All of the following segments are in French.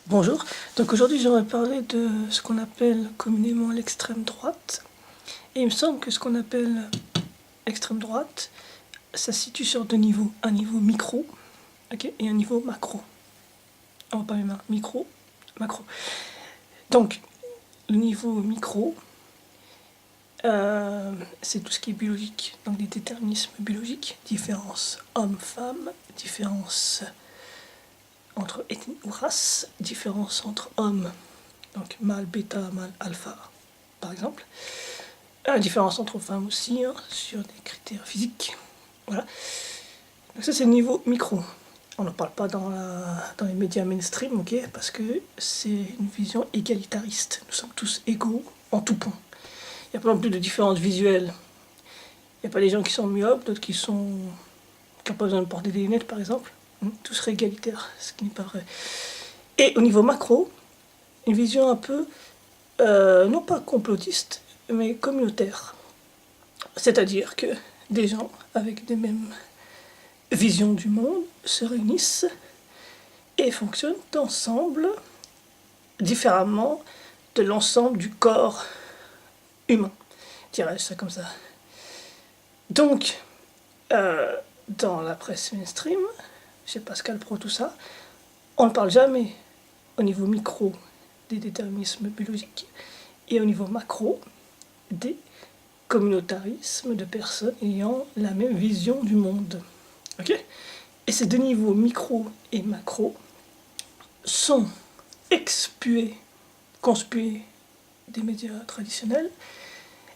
Bonjour, donc aujourd'hui j'aimerais parler de ce qu'on appelle communément l'extrême droite. Et il me semble que ce qu'on appelle extrême droite, ça se situe sur deux niveaux. Un niveau micro, okay, et un niveau macro. On va pas les mains, micro, macro. Donc, le niveau micro, c'est tout ce qui est biologique, donc des déterminismes biologiques, différence homme-femme, différence entre ethnie ou race, différence entre hommes, donc mâle bêta, mâle alpha, par exemple. La différence entre femmes aussi, hein, sur des critères physiques. Voilà. Donc ça c'est le niveau micro. On n'en parle pas dans les médias mainstream, ok, parce que c'est une vision égalitariste. Nous sommes tous égaux en tout point. Il n'y a pas non plus de différence visuelle. Il n'y a pas des gens qui sont myopes, d'autres qui n'ont pas besoin de porter des lunettes, par exemple. Tout serait égalitaire, ce qui n'est pas vrai. Et au niveau macro, une vision un peu, non pas complotiste, mais communautaire. C'est-à-dire que des gens avec des mêmes visions du monde se réunissent et fonctionnent ensemble différemment de l'ensemble du corps humain, dirais-je ça comme ça. Donc, dans la presse mainstream, chez Pascal Praud, tout ça, on ne parle jamais au niveau micro des déterminismes biologiques et au niveau macro des communautarismes de personnes ayant la même vision du monde. Okay, et ces deux niveaux, micro et macro, sont conspués des médias traditionnels,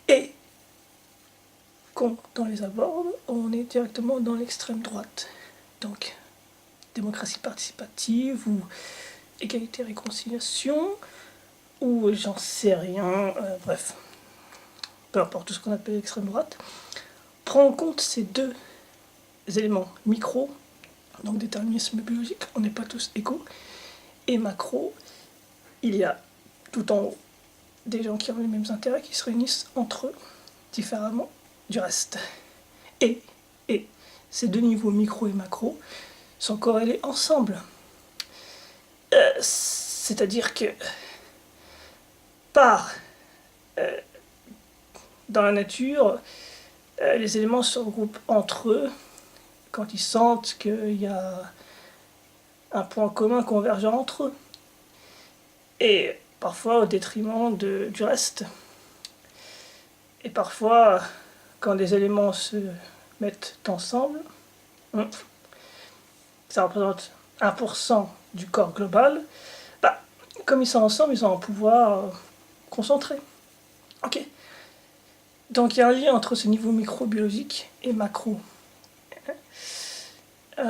et quand on les aborde, on est directement dans l'extrême droite. Donc, démocratie participative, ou égalité et réconciliation, ou j'en sais rien, bref, peu importe tout ce qu'on appelle l'extrême droite, prend en compte ces deux éléments micro, donc déterminisme biologique, on n'est pas tous égaux, et macro, il y a tout en haut des gens qui ont les mêmes intérêts, qui se réunissent entre eux différemment du reste. Et ces deux niveaux micro et macro sont corrélés ensemble. C'est-à-dire que dans la nature, les éléments se regroupent entre eux quand ils sentent qu'il y a un point commun convergent entre eux, et parfois au détriment du reste. Et parfois, quand des éléments se mettent ensemble, ça représente 1% du corps global, comme ils sont ensemble, ils ont un pouvoir concentré. Ok. Donc il y a un lien entre ce niveau microbiologique et macro.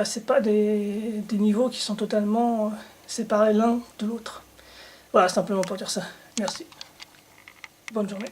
C'est pas des niveaux qui sont totalement séparés l'un de l'autre. Voilà, simplement pour dire ça. Merci. Bonne journée.